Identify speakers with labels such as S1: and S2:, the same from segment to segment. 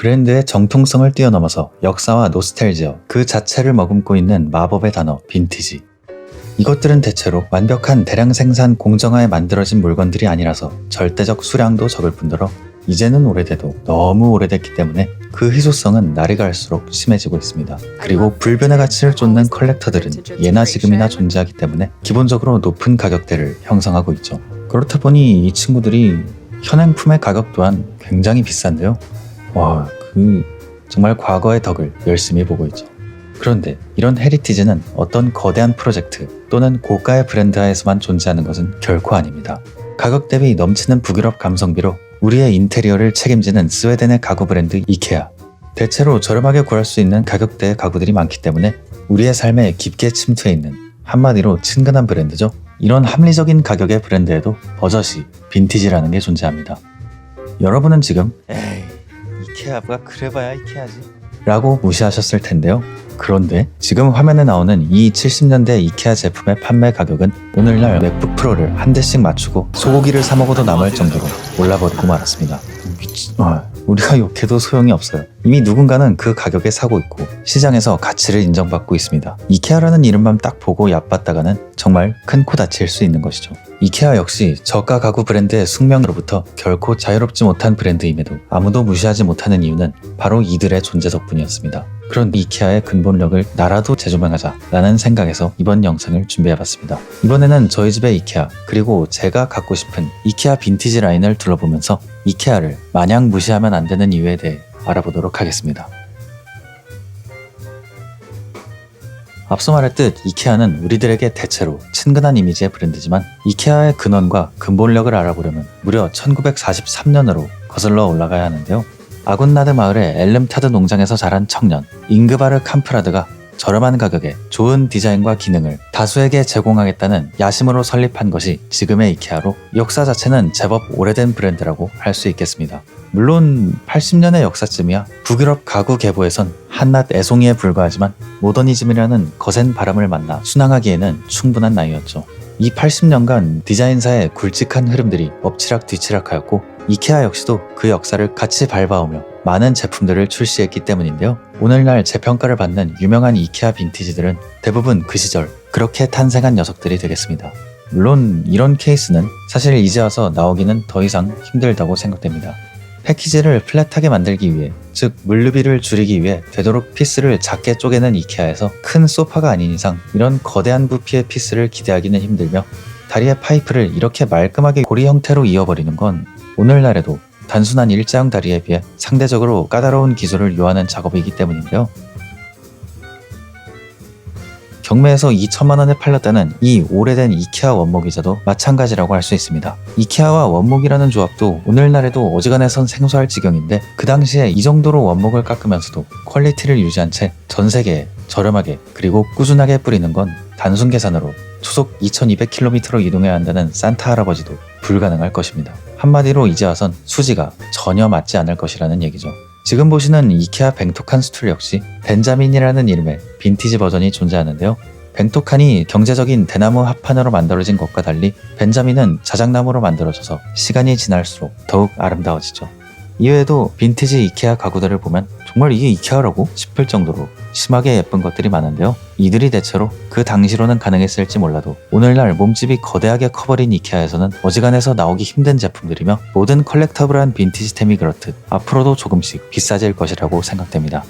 S1: 브랜드의 정통성을 뛰어넘어서 역사와 노스텔지어 그 자체를 머금고 있는 마법의 단어 빈티지. 이것들은 대체로 완벽한 대량 생산 공정화에 만들어진 물건들이 아니라서 절대적 수량도 적을 뿐더러 이제는 오래돼도 너무 오래됐기 때문에 그 희소성은 날이 갈수록 심해지고 있습니다. 그리고 불변의 가치를 쫓는 컬렉터들은 예나 지금이나 존재하기 때문에 기본적으로 높은 가격대를 형성하고 있죠. 그렇다 보니 이 친구들이 현행품의 가격 또한 굉장히 비싼데요. 와, 정말 과거의 덕을 열심히 보고 있죠. 그런데 이런 헤리티지는 어떤 거대한 프로젝트 또는 고가의 브랜드하에서만 존재하는 것은 결코 아닙니다. 가격 대비 넘치는 북유럽 감성비로 우리의 인테리어를 책임지는 스웨덴의 가구 브랜드 이케아. 대체로 저렴하게 구할 수 있는 가격대의 가구들이 많기 때문에 우리의 삶에 깊게 침투해 있는 한마디로 친근한 브랜드죠. 이런 합리적인 가격의 브랜드에도 버젓이 빈티지라는 게 존재합니다. 여러분은 지금 에이, 이케아가 그래봐야 이케아지 라고 무시하셨을 텐데요. 그런데 지금 화면에 나오는 이 70년대 이케아 제품의 판매 가격은 오늘날 맥북 프로를 한 대씩 맞추고 소고기를 사 먹어도 남을 정도로 올라버리고 말았습니다. 우리가 욕해도 소용이 없어요. 이미 누군가는 그 가격에 사고 있고 시장에서 가치를 인정받고 있습니다. 이케아라는 이름만 딱 보고 얕봤다가는 정말 큰 코 다칠 수 있는 것이죠. 이케아 역시 저가 가구 브랜드의 숙명으로부터 결코 자유롭지 못한 브랜드임에도 아무도 무시하지 못하는 이유는 바로 이들의 존재 덕분이었습니다. 그런 이케아의 근본력을 나라도 재조명하자 라는 생각에서 이번 영상을 준비해봤습니다. 이번에는 저희 집의 이케아 그리고 제가 갖고 싶은 이케아 빈티지 라인을 둘러보면서 이케아를 마냥 무시하면 안 되는 이유에 대해 알아보도록 하겠습니다. 앞서 말했듯 이케아는 우리들에게 대체로 친근한 이미지의 브랜드지만 이케아의 근원과 근본력을 알아보려면 무려 1943년으로 거슬러 올라가야 하는데요. 아군나드 마을의 엘름타드 농장에서 자란 청년 잉그바르 캄프라드가 저렴한 가격에 좋은 디자인과 기능을 다수에게 제공하겠다는 야심으로 설립한 것이 지금의 이케아로 역사 자체는 제법 오래된 브랜드라고 할 수 있겠습니다. 물론 80년의 역사쯤이야 북유럽 가구 계보에선 한낱 애송이에 불과하지만 모더니즘이라는 거센 바람을 만나 순항하기에는 충분한 나이였죠. 이 80년간 디자인사의 굵직한 흐름들이 엎치락뒤치락하였고 이케아 역시도 그 역사를 같이 밟아오며 많은 제품들을 출시했기 때문인데요. 오늘날 재평가를 받는 유명한 이케아 빈티지들은 대부분 그 시절 그렇게 탄생한 녀석들이 되겠습니다. 물론 이런 케이스는 사실 이제 와서 나오기는 더 이상 힘들다고 생각됩니다. 패키지를 플랫하게 만들기 위해, 즉 물류비를 줄이기 위해 되도록 피스를 작게 쪼개는 이케아에서 큰 소파가 아닌 이상 이런 거대한 부피의 피스를 기대하기는 힘들며 다리의 파이프를 이렇게 말끔하게 고리 형태로 이어버리는 건 오늘날에도 단순한 일자형 다리에 비해 상대적으로 까다로운 기술을 요하는 작업이기 때문인데요. 경매에서 2천만 원에 팔렸다는 이 오래된 이케아 원목 의자도 마찬가지라고 할 수 있습니다. 이케아와 원목이라는 조합도 오늘날에도 어지간해선 생소할 지경인데 그 당시에 이 정도로 원목을 깎으면서도 퀄리티를 유지한 채 전 세계에 저렴하게 그리고 꾸준하게 뿌리는 건 단순 계산으로 초속 2200km로 이동해야 한다는 산타 할아버지도 불가능할 것입니다. 한마디로 이제 와선 수지가 전혀 맞지 않을 것이라는 얘기죠. 지금 보시는 이케아 뱅토칸 스툴 역시 벤자민이라는 이름의 빈티지 버전이 존재하는데요. 뱅토칸이 경제적인 대나무 합판으로 만들어진 것과 달리 벤자민은 자작나무로 만들어져서 시간이 지날수록 더욱 아름다워지죠. 이외에도 빈티지 이케아 가구들을 보면 정말 이게 이케아라고 싶을 정도로 심하게 예쁜 것들이 많은데요. 이들이 대체로 그 당시로는 가능했을지 몰라도 오늘날 몸집이 거대하게 커버린 이케아에서는 어지간해서 나오기 힘든 제품들이며 모든 컬렉터블한 빈티지템이 그렇듯 앞으로도 조금씩 비싸질 것이라고 생각됩니다.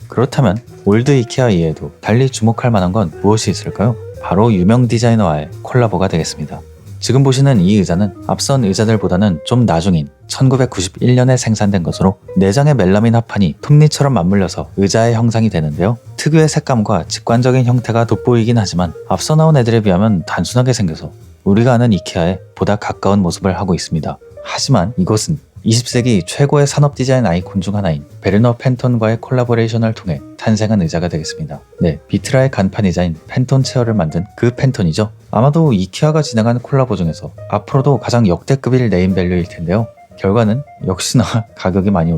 S1: 그렇다면 올드 이케아 이외에도 달리 주목할 만한 건 무엇이 있을까요? 바로 유명 디자이너와의 콜라보가 되겠습니다. 지금 보시는 이 의자는 앞선 의자들보다는 좀 나중인 1991년에 생산된 것으로 내장의 멜라민 합판이 톱니처럼 맞물려서 의자의 형상이 되는데요. 특유의 색감과 직관적인 형태가 돋보이긴 하지만 앞서 나온 애들에 비하면 단순하게 생겨서 우리가 아는 이케아에 보다 가까운 모습을 하고 있습니다. 하지만 이것은 20세기 최고의 산업 디자인 아이콘 중 하나인 베르너 펜톤과의 콜라보레이션을 통해 탄생한 의자가 되겠습니다. 네, 비트라의 간판이자인 펜톤 체어를 만든 그 펜톤이죠. 아마도 이케아가 진행한 콜라보 중에서 앞으로도 가장 역대급일 네임밸류일 텐데요. 결과는 역시나 가격이 많이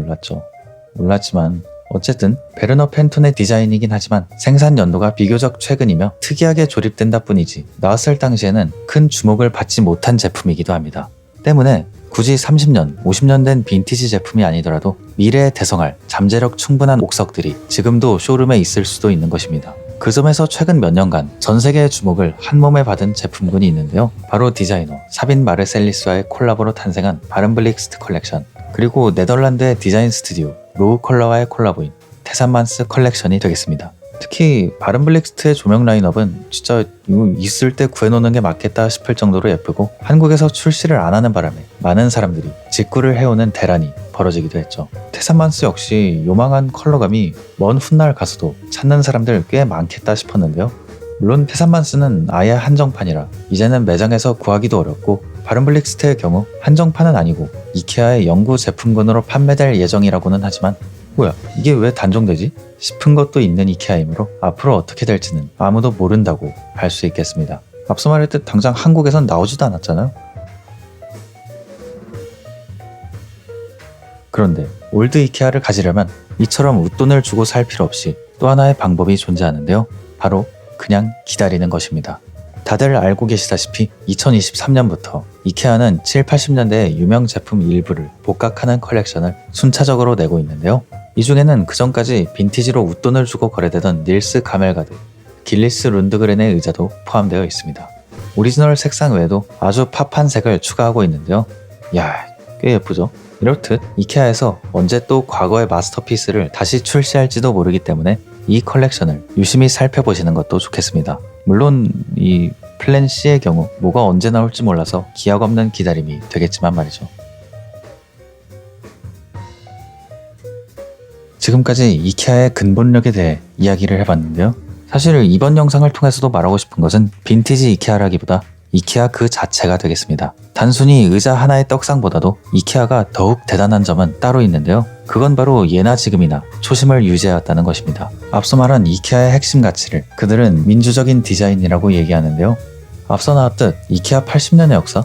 S1: 올랐지만 어쨌든 베르너 펜톤의 디자인이긴 하지만 생산 연도가 비교적 최근이며 특이하게 조립된다 뿐이지 나왔을 당시에는 큰 주목을 받지 못한 제품이기도 합니다. 때문에 굳이 30년, 50년 된 빈티지 제품이 아니더라도 미래에 대성할 잠재력 충분한 옥석들이 지금도 쇼룸에 있을 수도 있는 것입니다. 그 점에서 최근 몇 년간 전 세계의 주목을 한 몸에 받은 제품군이 있는데요. 바로 디자이너 사빈 마르셀리스와의 콜라보로 탄생한 바른블릭스트 컬렉션, 그리고 네덜란드의 디자인 스튜디오 로우 컬러와의 콜라보인 테산만스 컬렉션이 되겠습니다. 특히 바른블릭스트의 조명 라인업은 진짜 이거 있을 때 구해놓는 게 맞겠다 싶을 정도로 예쁘고, 한국에서 출시를 안 하는 바람에 많은 사람들이 직구를 해오는 대란이 벌어지기도 했죠. 테산만스 역시 요망한 컬러감이 먼 훗날 가서도 찾는 사람들 꽤 많겠다 싶었는데요. 물론 테산만스는 아예 한정판이라 이제는 매장에서 구하기도 어렵고, 바른블릭스트의 경우 한정판은 아니고 이케아의 영구 제품군으로 판매될 예정이라고는 하지만 뭐야 이게 왜 단종되지? 싶은 것도 있는 이케아이므로 앞으로 어떻게 될지는 아무도 모른다고 할 수 있겠습니다. 앞서 말했듯 당장 한국에선 나오지도 않았잖아요. 그런데 올드 이케아를 가지려면 이처럼 웃돈을 주고 살 필요 없이 또 하나의 방법이 존재하는데요. 바로 그냥 기다리는 것입니다. 다들 알고 계시다시피 2023년부터 이케아는 7, 80년대의 유명 제품 일부를 복각하는 컬렉션을 순차적으로 내고 있는데요. 이 중에는 그전까지 빈티지로 웃돈을 주고 거래되던 닐스 가멜가드, 길리스 룬드그렌의 의자도 포함되어 있습니다. 오리지널 색상 외에도 아주 팝한 색을 추가하고 있는데요. 야, 꽤 예쁘죠? 이렇듯 이케아에서 언제 또 과거의 마스터피스를 다시 출시할지도 모르기 때문에 이 컬렉션을 유심히 살펴보시는 것도 좋겠습니다. 물론 이 플랜 C의 경우 뭐가 언제 나올지 몰라서 기약 없는 기다림이 되겠지만 말이죠. 지금까지 이케아의 근본력에 대해 이야기를 해봤는데요. 사실 이번 영상을 통해서도 말하고 싶은 것은 빈티지 이케아라기보다 이케아 그 자체가 되겠습니다. 단순히 의자 하나의 떡상보다도 이케아가 더욱 대단한 점은 따로 있는데요. 그건 바로 예나 지금이나 초심을 유지해왔다는 것입니다. 앞서 말한 이케아의 핵심 가치를 그들은 민주적인 디자인이라고 얘기하는데요. 앞서 나왔듯 이케아 80년의 역사?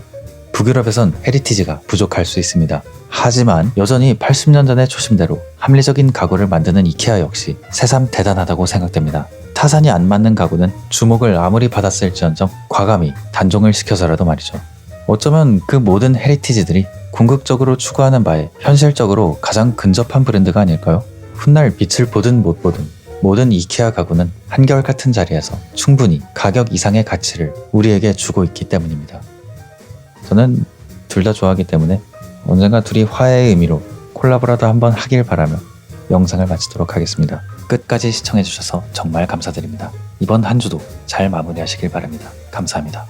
S1: 북유럽에선 헤리티지가 부족할 수 있습니다. 하지만 여전히 80년 전의 초심대로 합리적인 가구를 만드는 이케아 역시 새삼 대단하다고 생각됩니다. 타산이 안 맞는 가구는 주목을 아무리 받았을지언정 과감히 단종을 시켜서라도 말이죠. 어쩌면 그 모든 헤리티지들이 궁극적으로 추구하는 바에 현실적으로 가장 근접한 브랜드가 아닐까요? 훗날 빛을 보든 못 보든 모든 이케아 가구는 한결같은 자리에서 충분히 가격 이상의 가치를 우리에게 주고 있기 때문입니다. 저는 둘 다 좋아하기 때문에 언젠가 둘이 화해의 의미로 콜라보라도 한번 하길 바라며 영상을 마치도록 하겠습니다. 끝까지 시청해주셔서 정말 감사드립니다. 이번 한 주도 잘 마무리하시길 바랍니다. 감사합니다.